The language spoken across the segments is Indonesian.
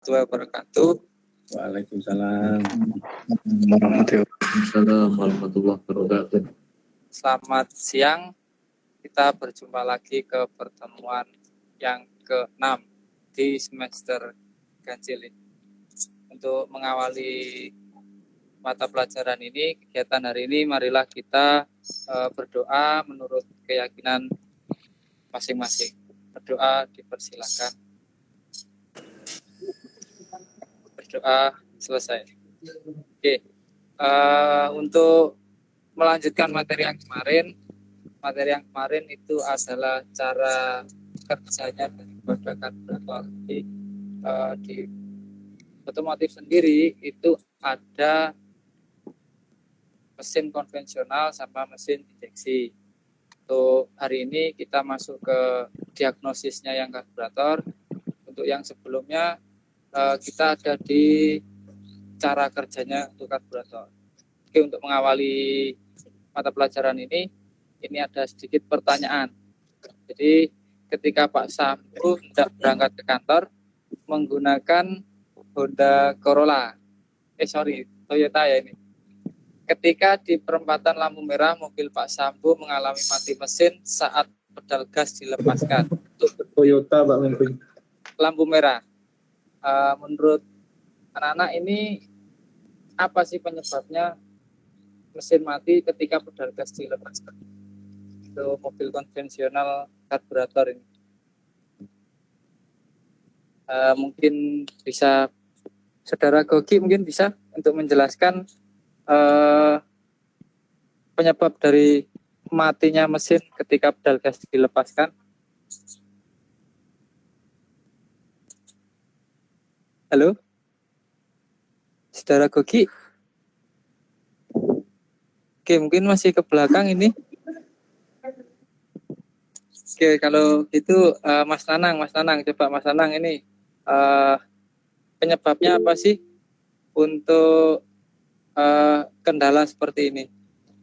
warahmatullahi wabarakatuh. Waalaikumsalam warahmatullahi wabarakatuh. Selamat siang. Kita berjumpa lagi ke pertemuan yang ke-6 di semester ganjil ini. Untuk mengawali mata pelajaran ini, kegiatan hari ini, marilah kita berdoa menurut keyakinan masing-masing. Berdoa dipersilakan. Berdoa selesai. Oke. Untuk melanjutkan materi yang kemarin itu adalah cara kerjanya daripada karburator. Jadi di otomotif sendiri itu ada mesin konvensional sama mesin injeksi. Untuk hari ini kita masuk ke diagnosisnya yang karburator. Untuk yang sebelumnya kita ada di cara kerjanya untuk karburator. Oke, untuk mengawali mata pelajaran ini ada sedikit pertanyaan. Jadi ketika Pak Sambu hendak berangkat ke kantor menggunakan Honda Corolla, Toyota ya ini. Ketika di perempatan lampu merah, mobil Pak Sambu mengalami mati mesin saat pedal gas dilepaskan. Untuk Toyota Pak Menteri. Lampu merah. Menurut anak-anak ini apa sih penyebabnya mesin mati ketika pedal gas dilepaskan? Itu mobil konvensional karburator ini. Mungkin bisa Saudara Gogi mungkin bisa untuk menjelaskan penyebab dari matinya mesin ketika pedal gas dilepaskan. Halo, Saudara Gogi. Oke, mungkin masih ke belakang ini. Oke, kalau gitu Mas Nanang, coba Mas Nanang ini penyebabnya apa sih untuk kendala seperti ini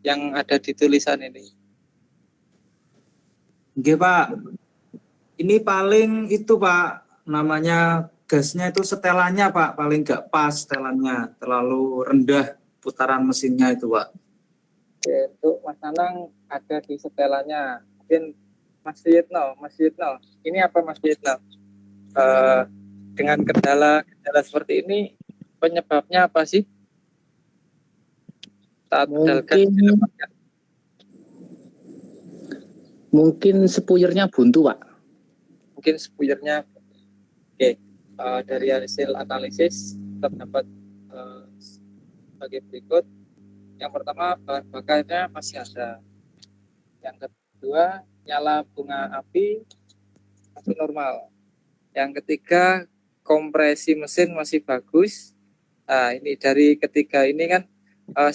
yang ada di tulisan ini? Oke Pak, ini paling itu Pak, namanya gasnya itu setelannya Pak, paling nggak pas setelannya, terlalu rendah putaran mesinnya itu Pak. Oke, untuk Mas Nanang ada di setelannya. Mungkin Mas Yitno, ini apa Mas Yitno? Dengan kendala seperti ini penyebabnya apa sih? Saat pedal gas dilepaskan. Mungkin spuyernya buntu Pak. Mungkin spuyernya. Oke, dari hasil analisis terdapat sebagai berikut. Yang pertama, bahan bakarnya masih ada. Yang kedua, nyala bunga api masih normal. Yang ketiga, kompresi mesin masih bagus. Nah, ini dari ketiga ini kan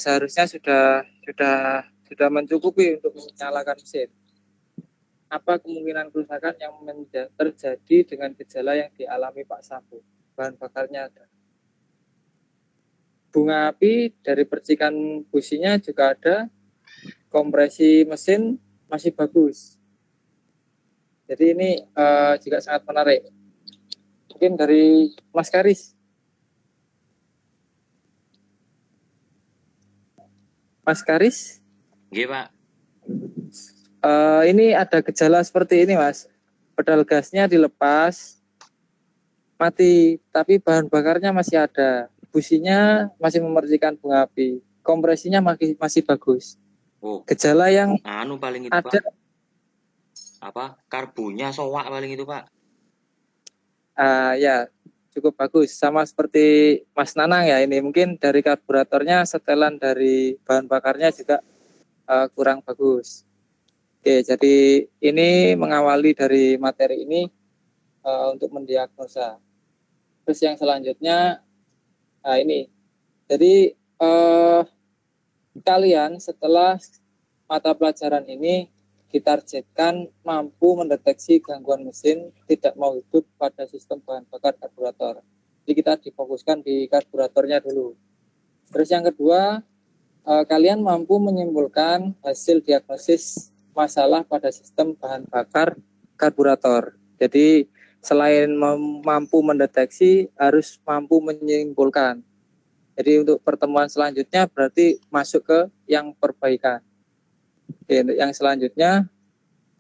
seharusnya sudah mencukupi untuk menyalakan mesin. Apa kemungkinan kerusakan yang terjadi dengan gejala yang dialami Pak Sambu? Bahan bakarnya ada. Bunga api dari percikan businya juga ada. Kompresi mesin masih bagus. Jadi ini juga sangat menarik. Mungkin dari Mas Karis. Mas Karis? Iya Pak. Ini ada gejala seperti ini Mas. Pedal gasnya dilepas, mati, tapi bahan bakarnya masih ada. Businya masih memercikan bunga api. Kompresinya masih bagus. Oh. Gejala yang paling itu ada Pak. Apa? Karbunya soak paling itu Pak. Ya, cukup bagus. Sama seperti Mas Nanang ya ini. Mungkin dari karburatornya, setelan dari bahan bakarnya juga kurang bagus. Oke, jadi ini mengawali dari materi ini untuk mendiagnosa. Terus yang selanjutnya, ini. Jadi kalian setelah mata pelajaran ini ditargetkan mampu mendeteksi gangguan mesin tidak mau hidup pada sistem bahan bakar karburator. Jadi kita difokuskan di karburatornya dulu. Terus yang kedua, kalian mampu menyimpulkan hasil diagnosis masalah pada sistem bahan bakar karburator. Jadi selain mampu mendeteksi harus mampu menyimpulkan. Jadi untuk pertemuan selanjutnya berarti masuk ke yang perbaikan. Oke, untuk yang selanjutnya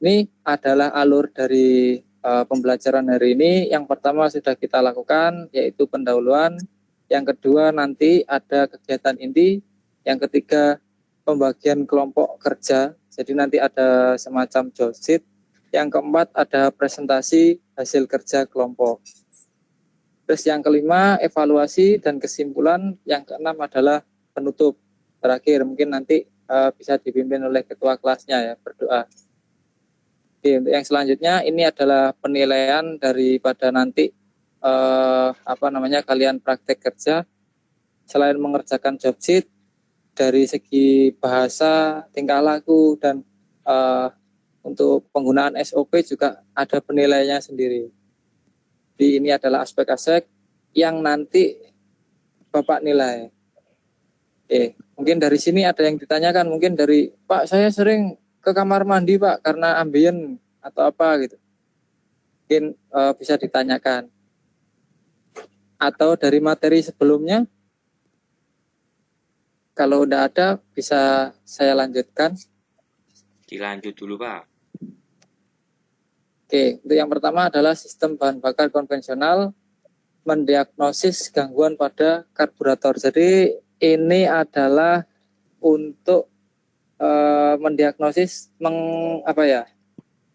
ini adalah alur dari pembelajaran hari ini. Yang pertama sudah kita lakukan yaitu pendahuluan. Yang kedua nanti ada kegiatan inti. Yang ketiga pembagian kelompok kerja. Jadi nanti ada semacam job sheet. Yang keempat ada presentasi hasil kerja kelompok. Terus yang kelima evaluasi dan kesimpulan. Yang keenam adalah penutup. Terakhir mungkin nanti bisa dipimpin oleh ketua kelasnya ya, berdoa. Oke, untuk yang selanjutnya ini adalah penilaian daripada nanti kalian praktek kerja. Selain mengerjakan job sheet, dari segi bahasa, tingkah laku dan untuk penggunaan SOP juga ada penilaiannya sendiri. Jadi ini adalah aspek-aspek yang nanti Bapak nilai. Oke, mungkin dari sini ada yang ditanyakan, mungkin dari Pak saya sering ke kamar mandi Pak karena ambien atau apa gitu. Mungkin bisa ditanyakan. Atau dari materi sebelumnya, kalau udah ada bisa saya lanjutkan. Dilanjut dulu Pak. Oke, untuk yang pertama adalah sistem bahan bakar konvensional mendiagnosis gangguan pada karburator. Jadi ini adalah untuk mendiagnosis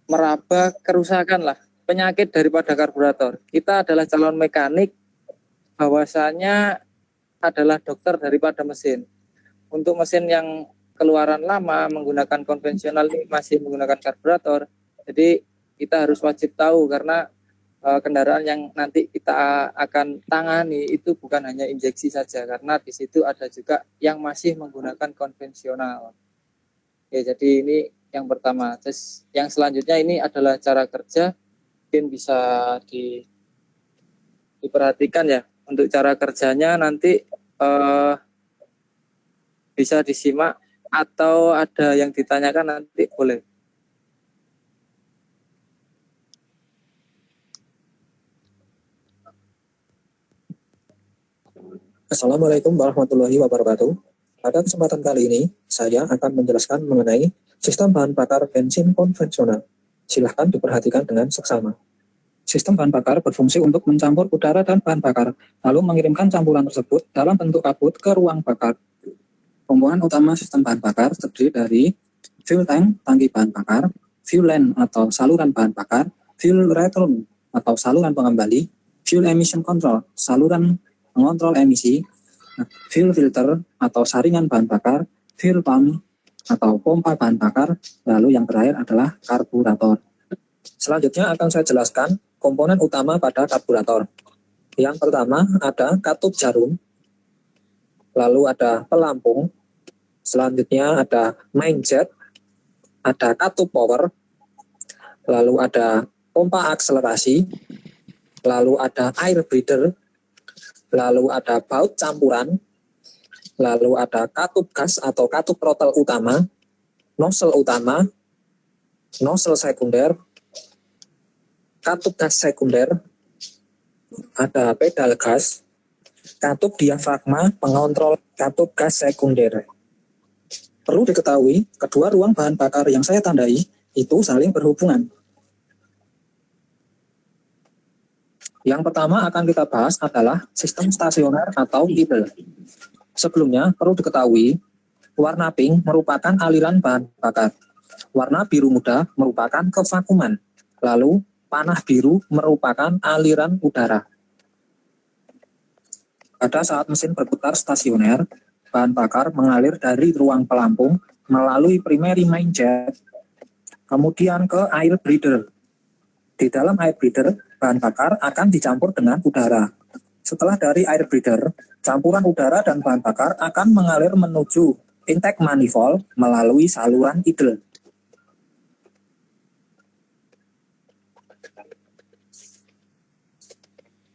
meraba kerusakan lah, penyakit daripada karburator. Kita adalah calon mekanik, bahwasanya adalah dokter daripada mesin. Untuk mesin yang keluaran lama menggunakan konvensional ini masih menggunakan karburator. Jadi kita harus wajib tahu karena kendaraan yang nanti kita akan tangani itu bukan hanya injeksi saja, karena di situ ada juga yang masih menggunakan konvensional. Oke, jadi ini yang pertama. Terus yang selanjutnya ini adalah cara kerja, mungkin bisa diperhatikan ya. Untuk cara kerjanya nanti bisa disimak atau ada yang ditanyakan nanti boleh. Assalamualaikum warahmatullahi wabarakatuh. Pada kesempatan kali ini, saya akan menjelaskan mengenai sistem bahan bakar bensin konvensional. Silahkan diperhatikan dengan seksama. Sistem bahan bakar berfungsi untuk mencampur udara dan bahan bakar, lalu mengirimkan campuran tersebut dalam bentuk kabut ke ruang bakar. Komponen utama sistem bahan bakar terdiri dari fuel tank, tangki bahan bakar, fuel line atau saluran bahan bakar, fuel return atau saluran pengembali, fuel emission control, saluran mengontrol emisi, fuel filter atau saringan bahan bakar, fuel pump atau pompa bahan bakar, lalu yang terakhir adalah karburator. Selanjutnya akan saya jelaskan komponen utama pada karburator. Yang pertama ada katup jarum, lalu ada pelampung, selanjutnya ada main jet, ada katup power, lalu ada pompa akselerasi, lalu ada air breather, lalu ada baut campuran, lalu ada katup gas atau katup throttle utama, nozzle sekunder, katup gas sekunder, ada pedal gas, katup diafragma pengontrol katup gas sekunder. Perlu diketahui, kedua ruang bahan bakar yang saya tandai itu saling berhubungan. Yang pertama akan kita bahas adalah sistem stasioner atau idle. Sebelumnya perlu diketahui, warna pink merupakan aliran bahan bakar. Warna biru muda merupakan kevakuman. Lalu panah biru merupakan aliran udara. Pada saat mesin berputar stasioner, bahan bakar mengalir dari ruang pelampung melalui primary main jet, kemudian ke air breather. Di dalam air breather, bahan bakar akan dicampur dengan udara. Setelah dari air breather, campuran udara dan bahan bakar akan mengalir menuju intake manifold melalui saluran idle.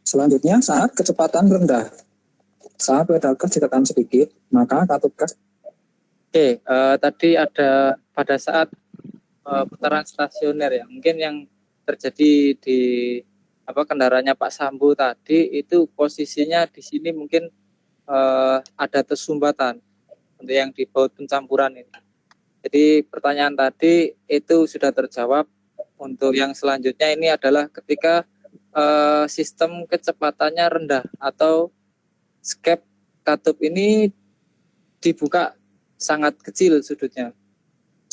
Selanjutnya, saat kecepatan rendah, saat pedal gas ditekan sedikit, maka katup gas. Oke, tadi ada pada saat putaran stasioner ya, mungkin yang terjadi di kendaraannya Pak Sambo tadi itu posisinya di sini mungkin ada tersumbatan untuk yang di baut pencampuran ini. Jadi pertanyaan tadi itu sudah terjawab. Untuk yang selanjutnya ini adalah ketika sistem kecepatannya rendah atau skep katup ini dibuka sangat kecil sudutnya.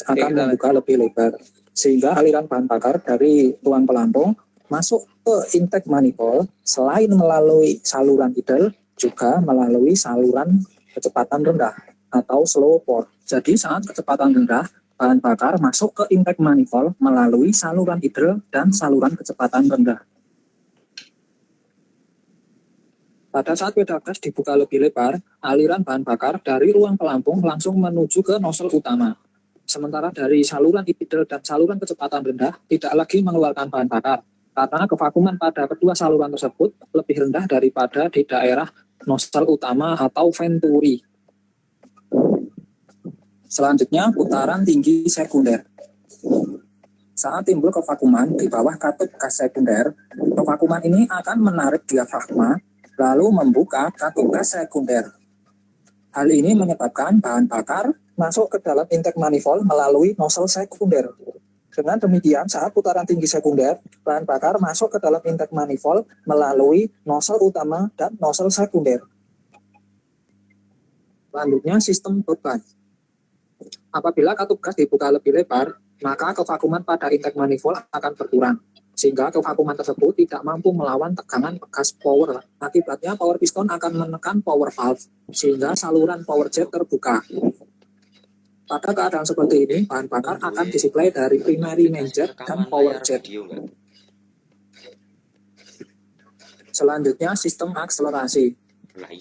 Akan membuka lebih lebar sehingga aliran bahan bakar dari ruang pelampung masuk ke intake manifold selain melalui saluran idle juga melalui saluran kecepatan rendah atau slow port. Jadi saat kecepatan rendah, bahan bakar masuk ke intake manifold melalui saluran idle dan saluran kecepatan rendah. Pada saat pedal gas dibuka lebih lebar, aliran bahan bakar dari ruang pelampung langsung menuju ke nozzle utama. Sementara dari saluran idle dan saluran kecepatan rendah tidak lagi mengeluarkan bahan bakar, karena kevakuman pada kedua saluran tersebut lebih rendah daripada di daerah nozzle utama atau venturi. Selanjutnya, putaran tinggi sekunder. Saat timbul kevakuman di bawah katup gas sekunder, kevakuman ini akan menarik diafragma, lalu membuka katup gas sekunder. Hal ini menyebabkan bahan bakar masuk ke dalam intake manifold melalui nozzle sekunder. Dengan demikian, saat putaran tinggi sekunder, bahan bakar masuk ke dalam intake manifold melalui nozzle utama dan nozzle sekunder. Selanjutnya, sistem beban. Apabila katup gas dibuka lebih lebar, maka kevakuman pada intake manifold akan berkurang, sehingga kevakuman tersebut tidak mampu melawan tegangan gas power. Akibatnya, power piston akan menekan power valve, sehingga saluran power jet terbuka. Pada keadaan seperti ini, bahan bakar akan disuplai dari primary main jet dan power jet. Selanjutnya, sistem akselerasi.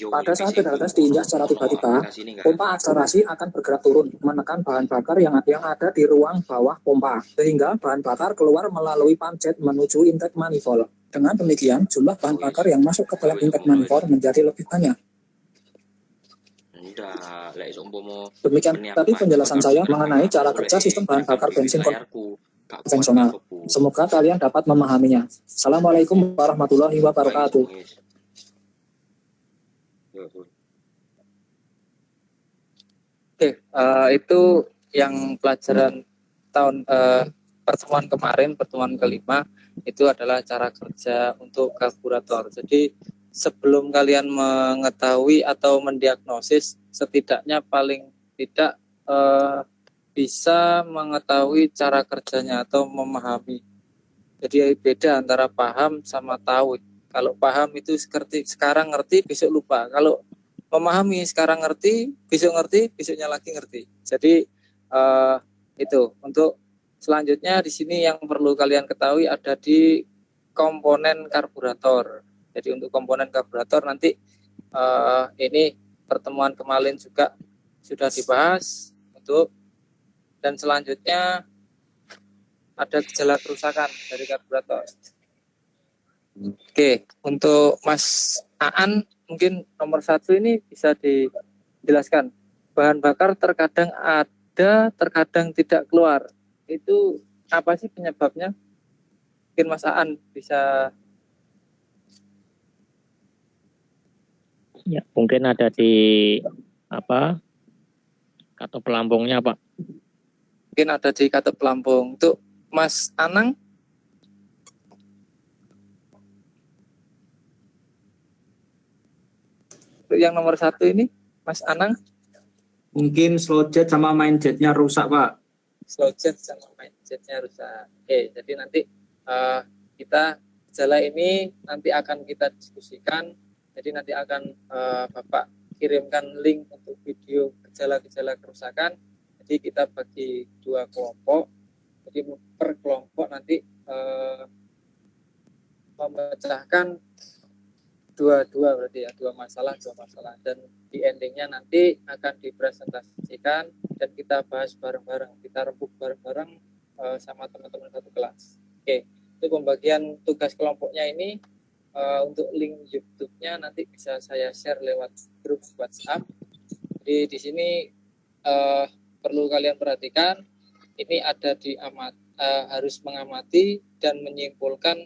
Pada saat pedal gas diinjak secara tiba-tiba, pompa akselerasi akan bergerak turun, menekan bahan bakar yang ada di ruang bawah pompa, sehingga bahan bakar keluar melalui pump jet menuju intake manifold. Dengan demikian, jumlah bahan bakar yang masuk ke dalam intake manifold menjadi lebih banyak. Demikian tadi penjelasan saya mengenai cara kerja sistem bahan bakar bensin konvensional. Semoga kalian dapat memahaminya. Assalamualaikum warahmatullahi wabarakatuh. Oke, itu yang pelajaran pertemuan kemarin, pertemuan kelima, itu adalah cara kerja untuk karburator. Jadi sebelum kalian mengetahui atau mendiagnosis, setidaknya paling tidak bisa mengetahui cara kerjanya atau memahami. Jadi beda antara paham sama tahu. Kalau paham itu sekarang ngerti, besok lupa. Kalau memahami sekarang ngerti, besoknya lagi ngerti. Jadi itu untuk selanjutnya di sini yang perlu kalian ketahui ada di komponen karburator. Jadi untuk komponen karburator nanti ini pertemuan kemarin juga sudah dibahas dan selanjutnya ada gejala kerusakan dari karburator. Oke, untuk Mas Aan mungkin nomor 1 ini bisa dijelaskan. Bahan bakar terkadang ada, terkadang tidak keluar. Itu apa sih penyebabnya? Mungkin Mas Aan bisa. Ya, mungkin ada di katup pelampungnya, Pak. Mungkin ada di katup pelampung. Untuk Mas Anang? Untuk yang nomor 1 ini, Mas Anang? Mungkin slow jet sama main jetnya rusak, Pak. Slow jet sama main jetnya rusak. Oke, jadi nanti kita gejala ini nanti akan kita diskusikan. Jadi nanti akan Bapak kirimkan link untuk video gejala-gejala kerusakan. Jadi kita bagi 2 kelompok. Jadi per kelompok nanti memecahkan dua berarti ya, dua masalah. Dan di endingnya nanti akan dipresentasikan dan kita bahas bareng-bareng. Kita rembuk bareng-bareng sama teman-teman satu kelas. Oke, itu pembagian tugas kelompoknya ini. Untuk link YouTube-nya nanti bisa saya share lewat grup WhatsApp. Jadi di sini perlu kalian perhatikan, ini ada harus mengamati dan menyimpulkan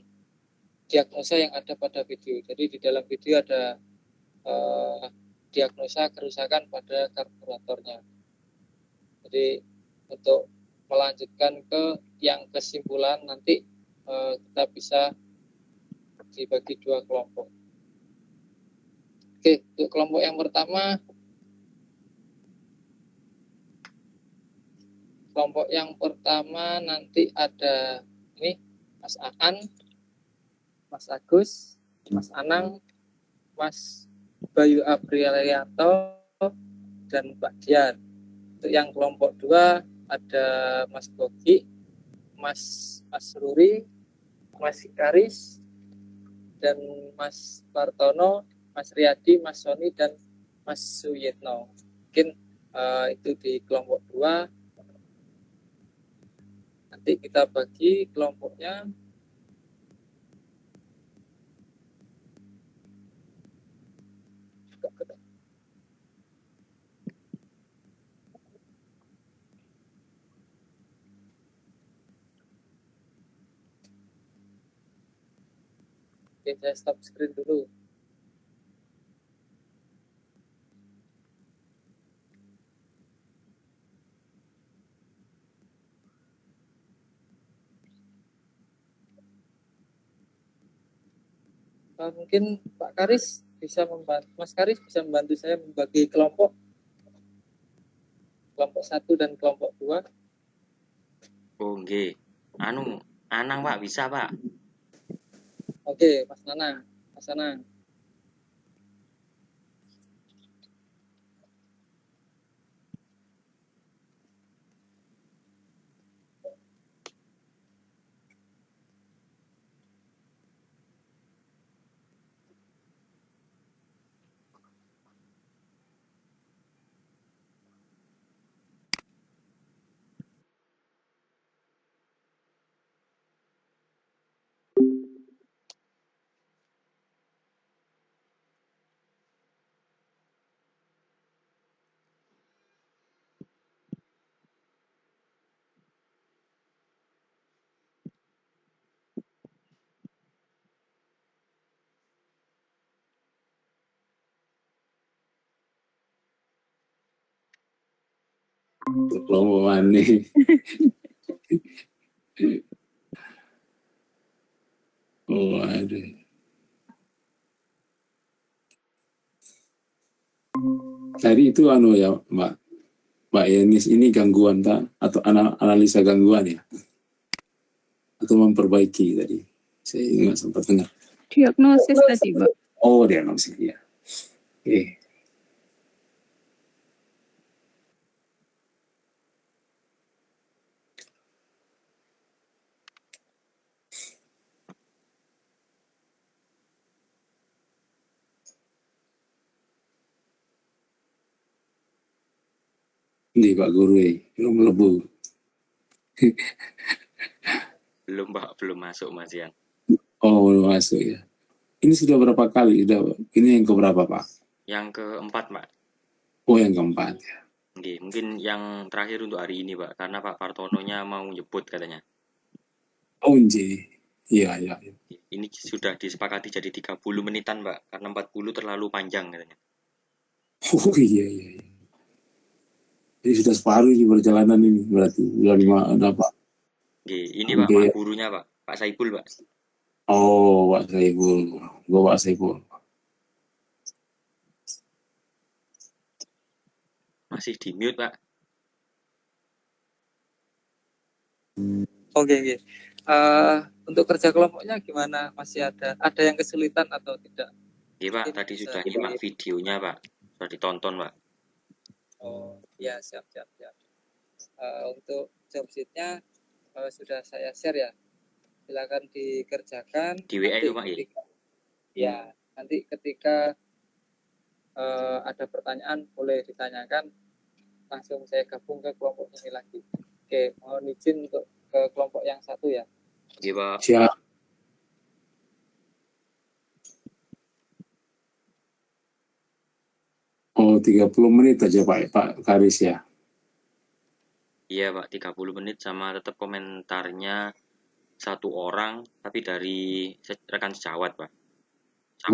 diagnosa yang ada pada video. Jadi di dalam video ada diagnosa kerusakan pada karburatornya. Jadi untuk melanjutkan ke yang kesimpulan nanti kita bisa dibagi dua kelompok. Oke, untuk kelompok yang pertama, nanti ada ini Mas Aan, Mas Agus, Mas Anang, Mas Bayu Aprialianto, dan Pak Dian. Untuk yang kelompok 2 ada Mas Bogi, Mas Ruri, Mas Karis, dan Mas Partono, Mas Riyadi, Mas Soni, dan Mas Suyitno. Mungkin itu di kelompok 2. Nanti kita bagi kelompoknya. Oke, saya stop screen dulu. Mungkin Pak Karis bisa membantu, Mas Karis bisa membantu saya membagi kelompok 1 dan kelompok 2. Oh nggih. Anang Pak, bisa Pak. Oke, Mas Anang. Kelompok mana? Oh, ada. Tadi itu ya, Mbak Yenis, ini gangguan tak atau analisa gangguan ya? Atau memperbaiki tadi? Saya nggak sempat dengar. Diagnosis tadi, Pak. Oh, diagnosis ya. Oke. Ini Pak Guru belum melebu. Belum Pak, belum masuk Mas Yan. Oh, belum masuk ya. Ini sudah berapa kali? Ini yang keberapa Pak? Yang keempat Pak. Oh, yang keempat ya. Nggih, mungkin yang terakhir untuk hari ini Pak, karena Pak Partononya mau nyebut katanya. Oh, iya. Ini sudah disepakati jadi 30 menitan Pak, karena 40 terlalu panjang katanya. Oh iya. Jadi sudah separuh di perjalanan ini berarti ada Pak. Ini Pak gurunya Pak Saiful Pak. Oh, Pak Saiful. Pak Saiful. Masih di mute Pak. Oke. Untuk kerja kelompoknya gimana? Masih ada yang kesulitan atau tidak? Iya Pak, tadi sudah nyimak videonya Pak, sudah ditonton Pak. Oh ya, siap. Untuk job sheet-nya sudah saya share ya. Silakan dikerjakan. Di WA itu Pak ya? Ya, nanti ketika ada pertanyaan boleh ditanyakan, langsung saya gabung ke kelompok ini lagi. Oke, mohon izin untuk ke kelompok yang 1 ya. Iya Pak. Siap. Oh, 30 menit aja Pak Karis ya. Iya Pak, 30 menit sama tetap komentarnya satu orang tapi dari rekan sejawat Pak.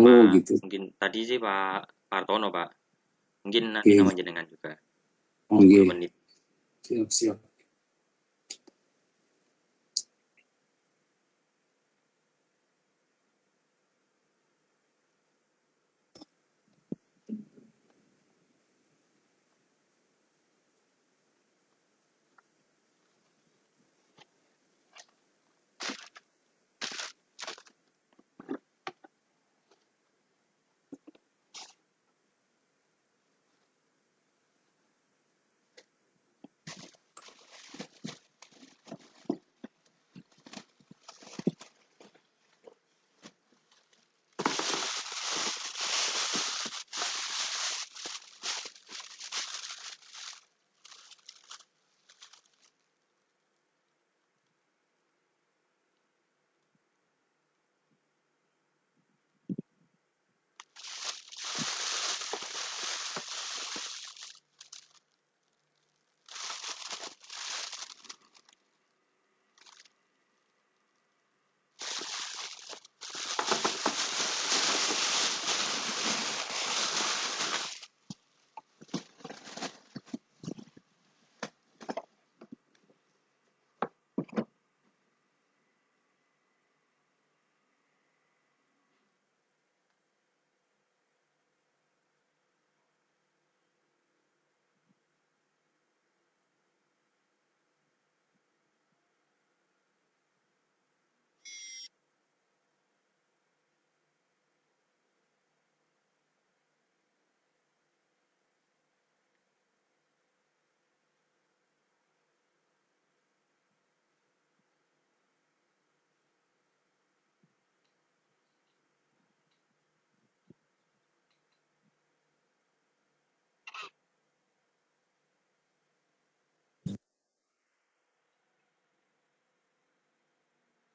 Oh, Sama gitu. mungkin tadi sih Pak Partono Pak. Mungkin nanti Oke. sama jenengan juga. Oke. 10 menit. Siap.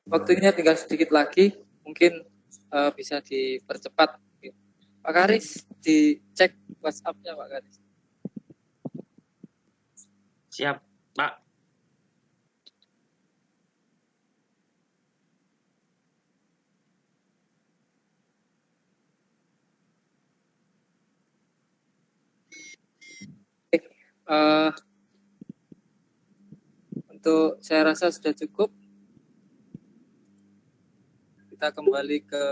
Waktunya tinggal sedikit lagi, mungkin bisa dipercepat. Pak Karis, dicek WhatsApp-nya Pak Karis. Siap, Pak. Untuk saya rasa sudah cukup. Kita kembali ke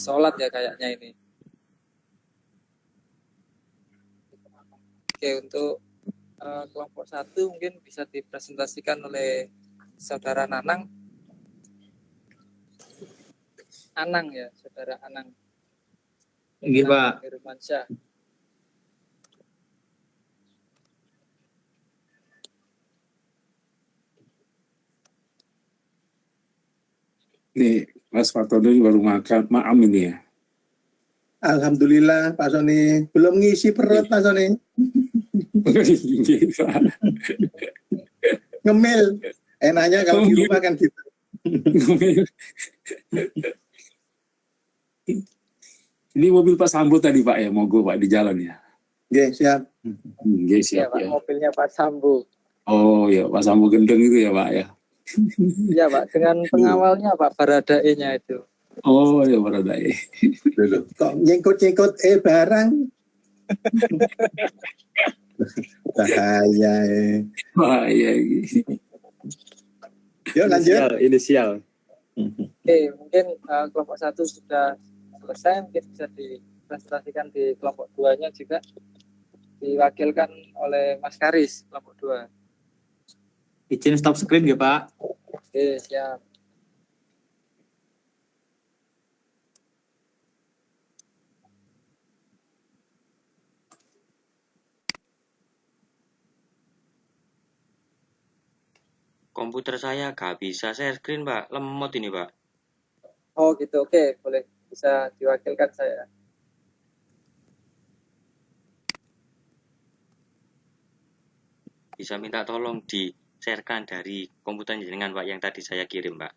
sholat ya kayaknya ini. Oke, untuk kelompok 1 mungkin bisa dipresentasikan oleh saudara Nanang. Anang ya, saudara Anang. Iya Pak. Firmansyah. Nih, Mas Partono baru makan, maam ini ya. Alhamdulillah Pak Soni. Belum ngisi perut Pak Soni. Ngemil. Enaknya kalau di rumah kan gitu. Ini mobil Pak Sambo tadi Pak ya, mogok Pak di jalan ya. Oke, siap. Oke, Ya, siap Pak, ya. mobilnya Pak Sambo. Oh ya, Pak Sambo gendeng itu ya Pak ya. Iya Pak, dengan pengawalnya Pak Baradae-nya itu. Oh ya Baradae. Kok nyengkut-nyengkut barang. Bahaya. Bahaya. Yuk lanjut. Oke, mungkin kelompok 1 sudah selesai, mungkin bisa dipresentasikan di kelompok 2-nya juga diwakilkan oleh Mas Karis, kelompok 2. Izin stop screen ya Pak. Oke, siap. Komputer saya nggak bisa share screen, Pak. Lemot ini, Pak. Oh gitu, oke, boleh bisa diwakilkan saya. Bisa minta tolong di-sharekan dari komputer jenengan, Pak, yang tadi saya kirim, Pak.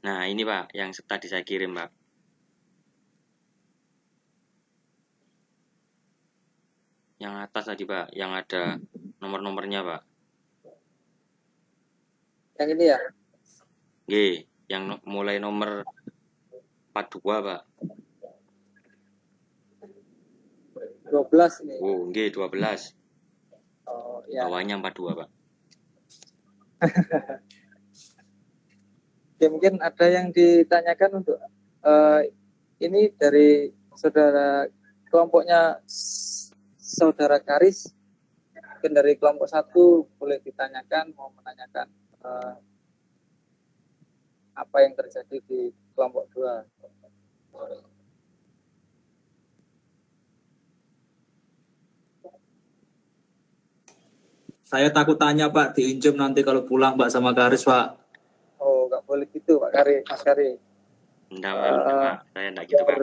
Nah, ini, Pak, yang tadi saya kirim, Pak. Yang atas tadi, Pak, yang ada nomor-nomornya, Pak. Yang ini ya? G, yang mulai nomor 42, Pak. 12 ini. Oh, G 12. Oh ya. Bawahnya 42, Pak. Oke, mungkin ada yang ditanyakan untuk ini dari saudara kelompoknya saudara Karis. Mungkin dari kelompok 1 boleh ditanyakan, mau menanyakan apa yang terjadi di kelompok 2. Saya takut tanya Pak, diinjem nanti kalau pulang Pak sama Karis Pak. Oh, nggak boleh gitu Pak Kari, Mas Kari. Enggak, Pak. Saya enggak gitu, Pak.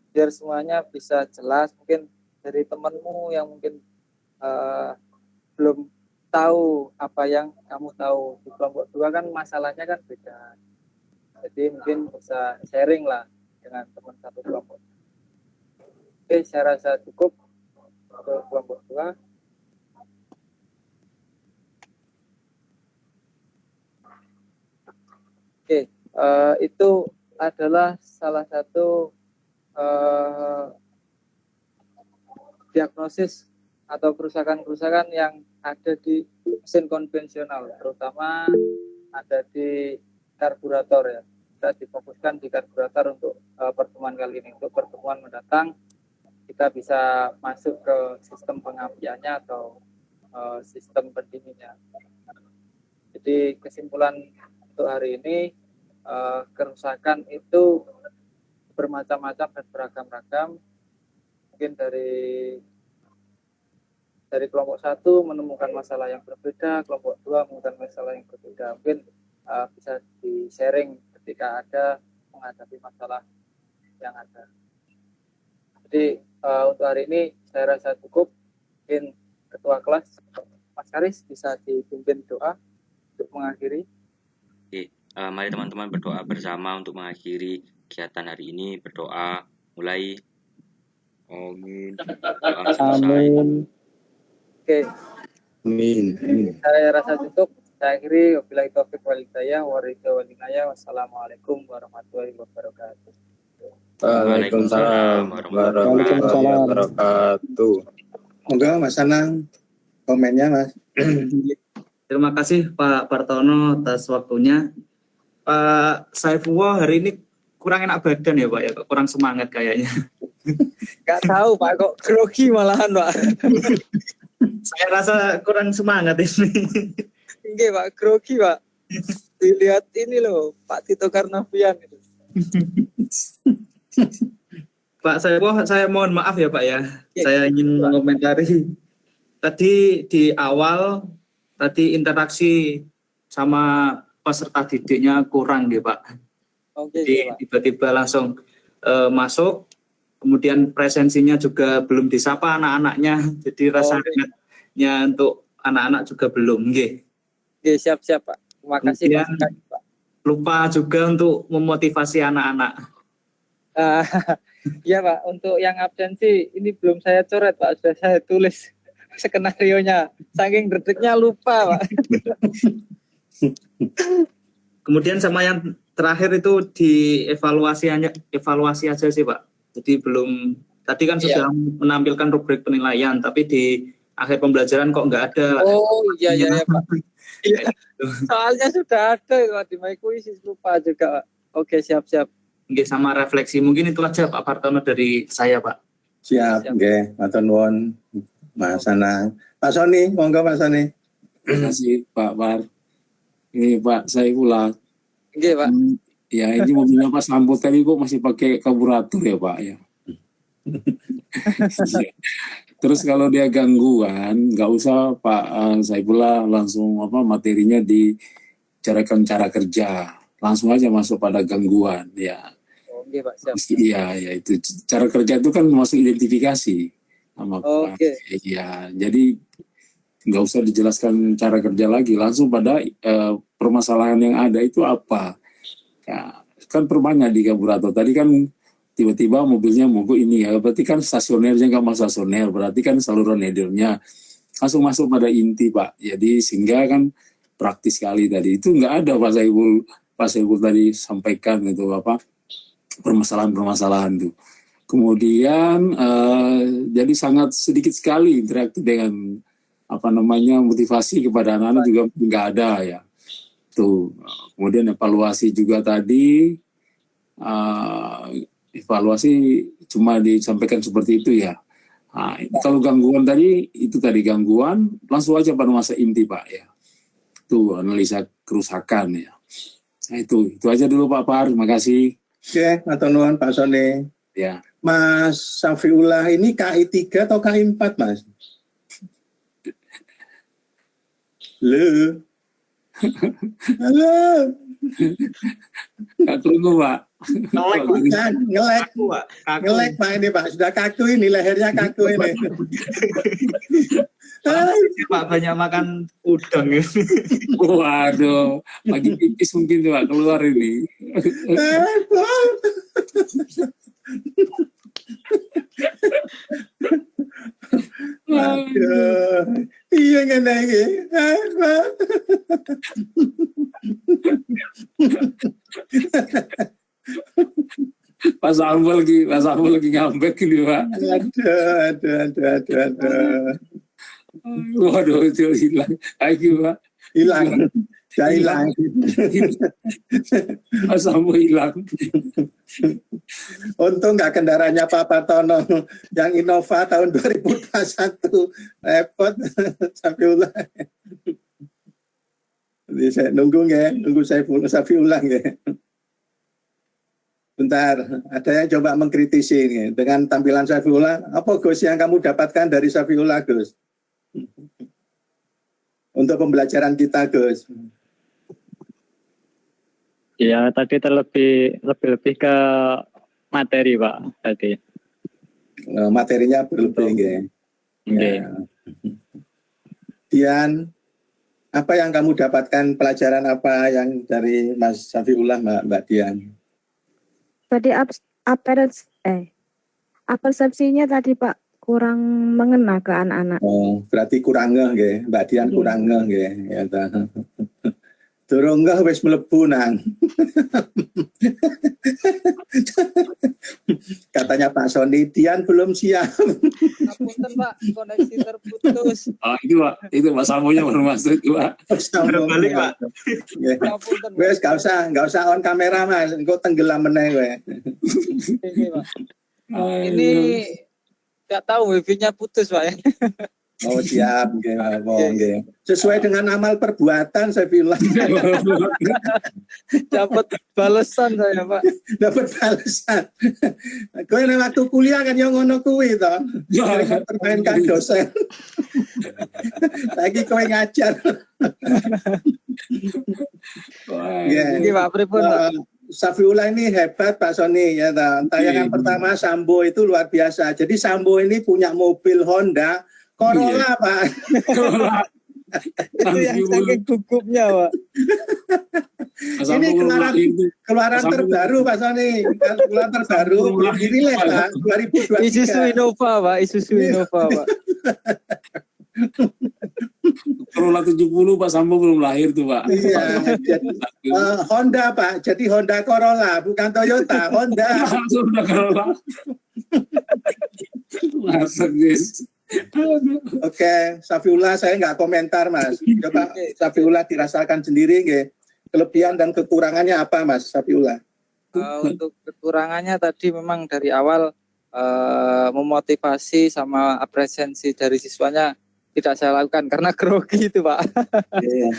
Biar semuanya bisa jelas. Mungkin dari temanmu yang mungkin belum tahu apa yang kamu tahu di kelompok 2 kan masalahnya kan beda. Jadi mungkin bisa sharing lah dengan teman satu kelompok. Oke, saya rasa cukup untuk kelompok 2. Oke, itu adalah salah satu diagnosis atau kerusakan-kerusakan yang ada di mesin konvensional, terutama ada di karburator ya. Kita difokuskan di karburator untuk pertemuan kali ini. Untuk pertemuan mendatang, kita bisa masuk ke sistem pengapiannya atau sistem pendinginnya. Jadi kesimpulan untuk hari ini, kerusakan itu bermacam-macam dan beragam-ragam. Mungkin dari kelompok 1 menemukan masalah yang berbeda, kelompok 2 menemukan masalah yang berbeda. Mungkin bisa di-sharing ketika ada menghadapi masalah yang ada. Jadi untuk hari ini saya rasa cukup. Mungkin ketua kelas Mas Karis bisa dipimpin doa untuk mengakhiri. Mari teman-teman berdoa bersama untuk mengakhiri kegiatan hari ini. Berdoa mulai. Amin. Doa selesai. Oke. Amin. Saya rasa cukup. Saya akhiri. Wabillahi taufiq wal hidayah. Wassalamualaikum warahmatullahi wabarakatuh. Waalaikumsalam warahmatullahi wabarakatuh. Moga Mas Anang komennya Mas. Terima kasih Pak Partono atas waktunya. Pak Saifullah hari ini kurang enak badan ya Pak ya, kurang semangat kayaknya. Gak tahu Pak, kok grogi malahan Pak. Saya rasa kurang semangat ini. Enggak Pak, grogi Pak. Dilihat ini loh, Pak Tito Karnavian itu. Pak Saifullah, saya mohon maaf ya Pak ya. Saya ingin mengomentari. Tadi di awal, tadi interaksi sama peserta didiknya kurang nih Pak. Oke, Jadi tiba-tiba langsung masuk, kemudian presensinya juga belum disapa anak-anaknya, jadi rasa hangatnya untuk anak-anak juga belum. Oke, siap-siap Pak. Terima kasih Pak. Lupa juga untuk memotivasi anak-anak. Iya Pak, untuk yang absensi ini belum saya coret Pak, sudah saya tulis skenarionya. Saking dedeknya lupa Pak. Kemudian sama yang terakhir itu evaluasi aja sih Pak. Jadi belum, tadi kan sudah menampilkan rubrik penilaian, tapi di akhir pembelajaran kok nggak ada. Oh iya Pak. Soalnya sudah ada Pak di My Quizzes, lupa juga Pak. Oke, siap-siap. Nggih, sama refleksi. Mungkin itu aja Pak Partono dari saya, Pak. Siap, nggih, matur nuwun Mas Anang. Pak Soni, monggo Pak Soni. Terima kasih Pak Par. Ini Pak Saifullah. Nggih, Pak. Ya ini mobilnya Pak Sambo tadi kok masih pakai karburator ya Pak ya. Terus kalau dia gangguan, nggak usah Pak Saifullah langsung materinya dicarakan cara kerja, langsung aja masuk pada gangguan ya. Oke, Pak. Siap. Iya ya itu cara kerja itu kan masuk identifikasi sama Pak. Oke. Ya jadi nggak usah dijelaskan cara kerja lagi, langsung pada permasalahan yang ada itu apa. Ya, kan perbanyak di karburator. Tadi kan tiba-tiba mobilnya mogok ini ya, berarti kan stasionernya nggak mau stasioner, berarti kan saluran headernya langsung masuk pada inti Pak. Jadi sehingga kan praktis sekali tadi. Itu nggak ada Pak Saiful tadi sampaikan itu permasalahan-permasalahan itu. Kemudian jadi sangat sedikit sekali interaktif dengan motivasi kepada anak-anak juga nggak ada ya. Tuh. Kemudian evaluasi juga tadi, evaluasi cuma disampaikan seperti itu ya. Nah, kalau gangguan tadi, itu tadi gangguan, langsung aja pada masa inti Pak ya. Itu analisa kerusakan ya. Nah itu aja dulu Pak Par, terima kasih. Oke, matur nuwun Pak Soni. Ya. Mas Safiullah ini KI 3 atau KI 4 Mas? Halo. Nggak tunggu Pak. Ngelek Pak ini Pak, sudah kaku ini, lehernya kaku ini. Pak banyak makan udang ya. Waduh, lagi pipis mungkin tuh Pak, keluar ini. Aduh, iya nggak lagi. Pas Samuel lagi ngambek ini Pak. Aduh. Waduh, itu hilang. Ayo Pak. Hilang. Sudah hilang. Pas Samuel hilang. Untung nggak kendaraannya Pak Partono yang Innova tahun 2021. Repot. Safiullah. Jadi saya nunggu Safiullah ya. Bentar, ada yang coba mengkritisi ini dengan tampilan Safiullah. Apa Gus yang kamu dapatkan dari Safiullah Gus? Untuk pembelajaran kita Gus. Ya tadi lebih ke materi Pak tadi. Materinya berlebih ya. Okay. Dian, apa yang kamu dapatkan, pelajaran apa yang dari Mas Safiullah Mbak Dian? Tadi persepsinya tadi Pak kurang mengena ke anak-anak. Oh, berarti kurang ngeh nggih, Mbak Dian kurang ngeh nggih, ya ta. Durung ngeh wis mlebu nang. Katanya Pak Soni, Dian belum siap. Ngapunten Pak, koneksi terputus. Itu Pak Samunya baru masuk itu Pak. Berbalik Pak. Ngapunten. Wes gak usah on kamera Mas, engko tenggelam meneh kowe. Ini nggak tahu wifi-nya putus Pak ya. Oh siap, nggih. Sesuai dengan amal perbuatan saya bilang. Dapat balasan saya Pak. Dapat balasan. Kowe nek waktu kuliah kan yo ngono kuwi to. Permainkan dosen. Lagi kowe ngajar. Ini Pak pripun Pak? Safiullah ini hebat Pak Soni ya. Tayangan pertama Sambo itu luar biasa. Jadi Sambo ini punya mobil Honda Corolla Pak. Itu yang saking gugupnya Pak. Ini keluaran terbaru Pak Soni. Keluaran terbaru dirilis Pak 2023. Isuzu Innova Pak, Isuzu Innova Pak. Corolla 70 Pak Sambo belum lahir tuh Pak. Iya. Honda Pak. Jadi Honda Corolla bukan Toyota, Honda. Honda Corolla. Masa guys. Oke, Safiullah saya nggak komentar Mas. Coba Safiullah dirasakan sendiri nggih. Kelebihan dan kekurangannya apa Mas Safiullah? Untuk kekurangannya tadi memang dari awal memotivasi sama apresiasi dari siswanya tidak saya lakukan karena grogi itu Pak.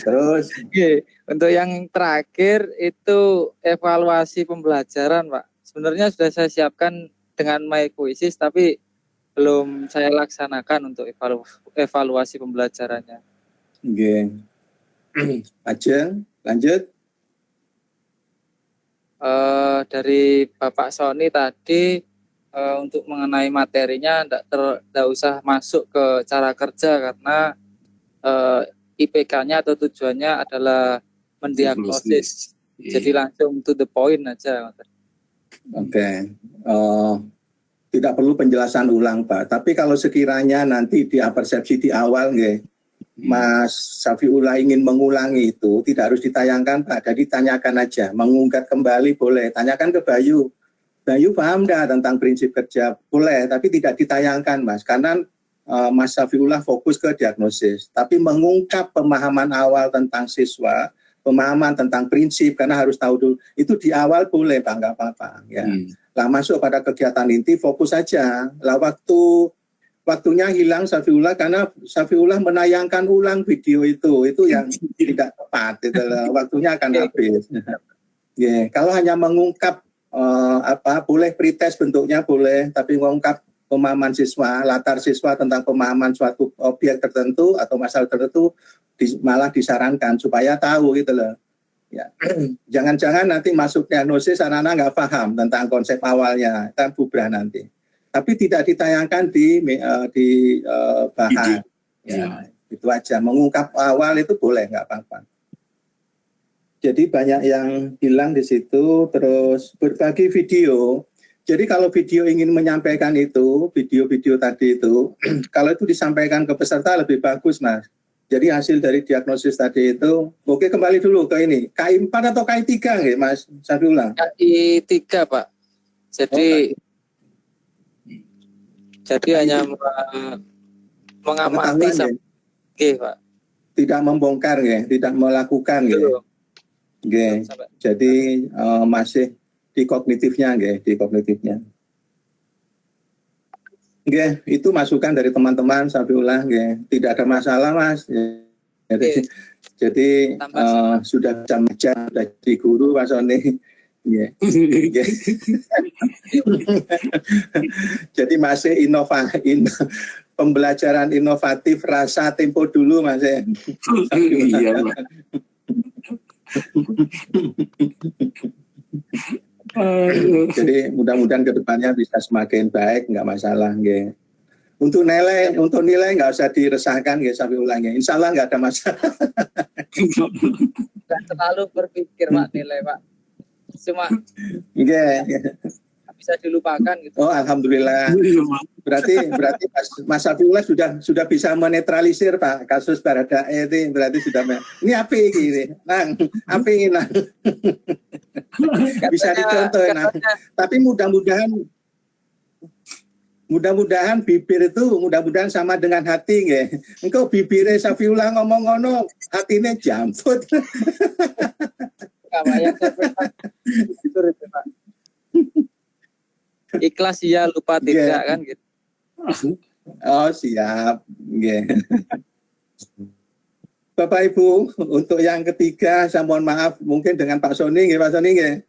Terus Oke, untuk yang terakhir itu evaluasi pembelajaran Pak. Sebenarnya sudah saya siapkan dengan My Quizzes tapi belum saya laksanakan untuk evaluasi pembelajarannya. oke. Ajeng, lanjut. Dari Bapak Sony tadi untuk mengenai materinya tidak usah masuk ke cara kerja karena IPK-nya atau tujuannya adalah mendiagnosis. Jadi langsung to the point aja. Oke. Tidak perlu penjelasan ulang Pak. Tapi kalau sekiranya nanti di persepsi di awal nggih, Mas Safiullah ingin mengulangi itu tidak harus ditayangkan Pak. Jadi tanyakan aja, mengungkap kembali boleh. Tanyakan ke Bayu. Bayu paham enggak tentang prinsip kerja? Boleh, tapi tidak ditayangkan Mas. Karena Mas Safiullah fokus ke diagnosis. Tapi mengungkap pemahaman awal tentang siswa, pemahaman tentang prinsip, karena harus tahu dulu. Itu di awal boleh Pak, enggak apa-apa. Ya. Lah masuk pada kegiatan inti, fokus saja. Lah waktunya hilang Safiullah karena Safiullah menayangkan ulang video itu yang tidak tepat. Itu waktunya akan habis. Yeah. Kalau hanya mengungkap boleh pretest bentuknya boleh, tapi mengungkap pemahaman siswa, latar siswa tentang pemahaman suatu objek tertentu atau masalah tertentu malah disarankan supaya tahu gitu loh. Ya. Jangan-jangan nanti masuk diagnosis anak-anak nggak paham tentang konsep awalnya, kan bubrah nanti. Tapi tidak ditayangkan di bahan. Ya, itu aja. Mengungkap awal itu boleh, nggak apa-apa. Jadi banyak yang bilang di situ, terus berbagi video. Jadi kalau video ingin menyampaikan itu, video-video tadi itu, kalau itu disampaikan ke peserta lebih bagus, Mas. Jadi hasil dari diagnosis tadi itu, oke kembali dulu ke ini, KI 4 atau KI 3 nggih, Mas Safiullah? KI 3 Pak. Jadi hanya mengamati sampai Pak. Tidak membongkar nggih, tidak melakukan nggih. Nggih. Jadi masih di kognitifnya nggih, di kognitifnya. Nggih, itu masukan dari teman-teman Safiullah nggih. Tidak ada masalah, Mas. Jadi sudah jam-jam sudah di guru Mas Sony. Yeah. Jadi masih pembelajaran inovatif rasa tempo dulu Mas. Iya, Pak. Jadi mudah-mudahan kedepannya bisa semakin baik, nggak masalah nggih. Untuk nilai nggak usah diresahkan nggih Safiullah nggih. Insya Allah nggak ada masalah. Nggak terlalu berpikir Pak nilai Pak. Cuma bisa dilupakan gitu. Oh alhamdulillah. Berarti Mas Safiullah sudah bisa menetralisir Pak kasus Baradae itu berarti sudah ini api ini, nang api nang bisa dicontoh nang. Tapi mudah-mudahan bibir itu mudah-mudahan sama dengan hati nggih. Engko bibire Safiullah ngomong ngono, hatine jambut. Ikhlas ya lupa tidak kan gitu. Oh siap. Yeah. Bapak Ibu, untuk yang ketiga saya mohon maaf mungkin dengan Pak Sony nggih, Pak Sony nggih.